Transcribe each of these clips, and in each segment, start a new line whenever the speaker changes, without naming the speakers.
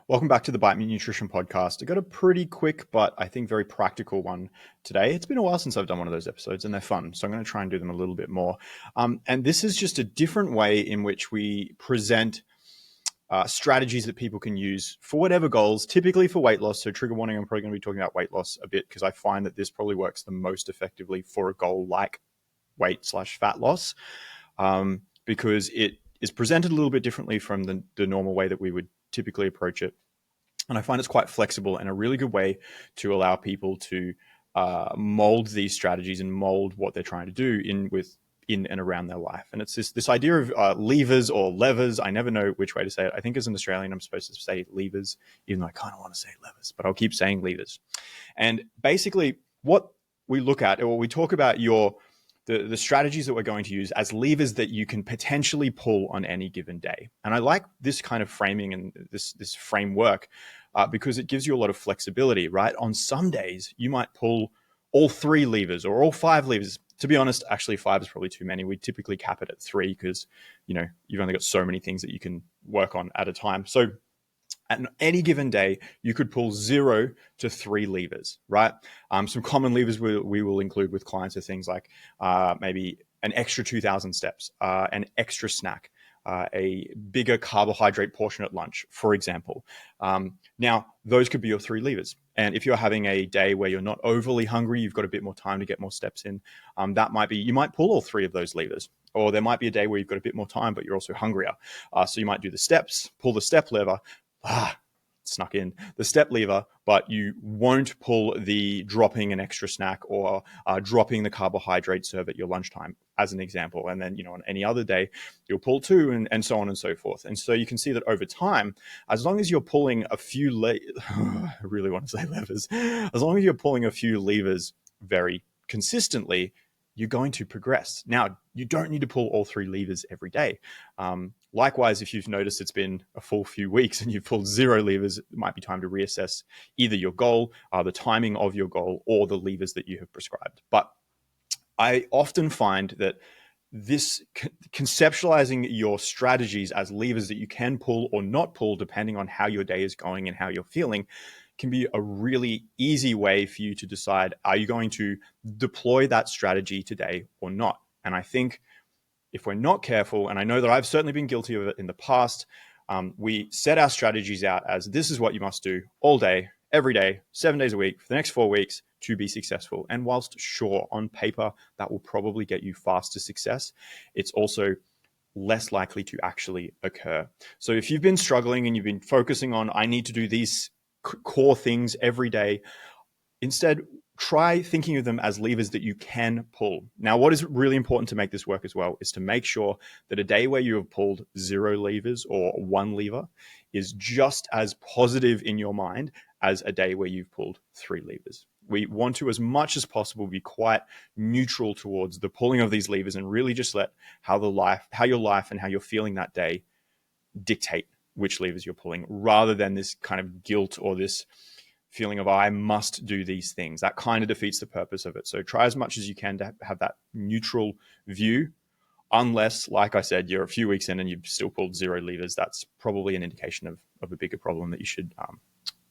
Welcome back to the Bite Me Nutrition podcast. I got a pretty quick, but I think very practical one today. It's been a while since I've done one of those episodes and they're fun. So I'm going to try and do them a little bit more. And this is just a different way in which we present strategies that people can use for whatever goals, typically for weight loss. So trigger warning, I'm probably going to be talking about weight loss a bit because I find that this probably works the most effectively for a goal like weight/fat loss, because it is presented a little bit differently from the normal way that we would typically approach it. And I find it's quite flexible and a really good way to allow people to mold these strategies and mold what they're trying to do in and around their life. And it's this idea of levers or levers. I never know which way to say it. I think as an Australian, I'm supposed to say levers, even though I kind of want to say levers, but I'll keep saying levers. And basically what we look at, or we talk about the strategies that we're going to use as levers that you can potentially pull on any given day. And I like this kind of framing and this framework because it gives you a lot of flexibility, right? On some days, you might pull all 3 levers or all 5 levers. To be honest, actually 5 is probably too many. We typically cap it at 3 because, you've only got so many things that you can work on at a time. So at any given day, you could pull 0 to 3 levers, right? Some common levers we will include with clients are things like maybe an extra 2,000 steps, an extra snack, a bigger carbohydrate portion at lunch, for example. Now, those could be your 3 levers. And if you're having a day where you're not overly hungry, you've got a bit more time to get more steps in, you might pull all 3 of those levers. Or there might be a day where you've got a bit more time, but you're also hungrier. So you might do the steps, pull the step lever, snuck in the step lever, but you won't pull the dropping an extra snack or dropping the carbohydrate serve at your lunchtime, as an example. And then, on any other day, you'll pull 2 and so on and so forth. And so you can see that over time, as long as you're pulling a few, I really want to say levers, as long as you're pulling a few levers very consistently, you're going to progress. Now, you don't need to pull all 3 levers every day. Likewise, if you've noticed it's been a full few weeks and you've pulled 0 levers, it might be time to reassess either your goal, the timing of your goal, or the levers that you have prescribed. But I often find that this conceptualizing your strategies as levers that you can pull or not pull, depending on how your day is going and how you're feeling, can be a really easy way for you to decide, are you going to deploy that strategy today or not? And I think if we're not careful, and I know that I've certainly been guilty of it in the past, we set our strategies out as this is what you must do all day, every day, 7 days a week for the next 4 weeks to be successful. And whilst sure, on paper, that will probably get you faster success, it's also less likely to actually occur. So if you've been struggling and you've been focusing on, I need to do these core things every day, instead, try thinking of them as levers that you can pull. Now, what is really important to make this work as well is to make sure that a day where you have pulled 0 levers or 1 lever is just as positive in your mind as a day where you've pulled 3 levers. We want to, as much as possible, be quite neutral towards the pulling of these levers and really just let how your life and how you're feeling that day dictate which levers you're pulling, rather than this kind of guilt or this feeling of, I must do these things. That kind of defeats the purpose of it. So try as much as you can to have that neutral view, unless, like I said, you're a few weeks in and you've still pulled 0 levers. That's probably an indication of a bigger problem that you should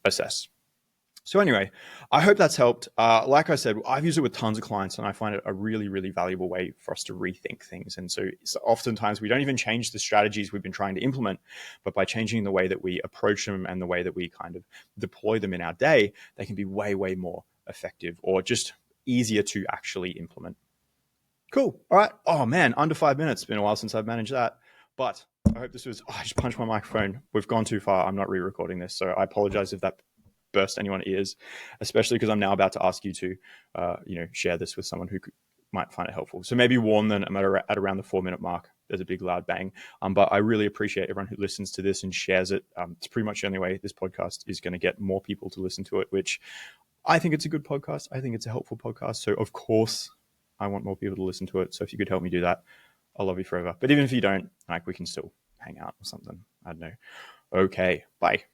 assess. So anyway, I hope that's helped. Like I said, I've used it with tons of clients and I find it a really, really valuable way for us to rethink things. And so oftentimes we don't even change the strategies we've been trying to implement, but by changing the way that we approach them and the way that we kind of deploy them in our day, they can be way, way more effective or just easier to actually implement. Cool. All right. Oh man, under 5 minutes. It's been a while since I've managed that. But I hope this was, I just punched my microphone. We've gone too far. I'm not re-recording this. So I apologize if that burst anyone's ears, especially because I'm now about to ask you to, share this with someone who might find it helpful. So maybe warn them at around the 4-minute mark. There's a big loud bang. But I really appreciate everyone who listens to this and shares it. It's pretty much the only way this podcast is going to get more people to listen to it, which I think it's a good podcast. I think it's a helpful podcast. So of course, I want more people to listen to it. So if you could help me do that, I'll love you forever. But even if you don't, we can still hang out or something. I don't know. Okay, bye.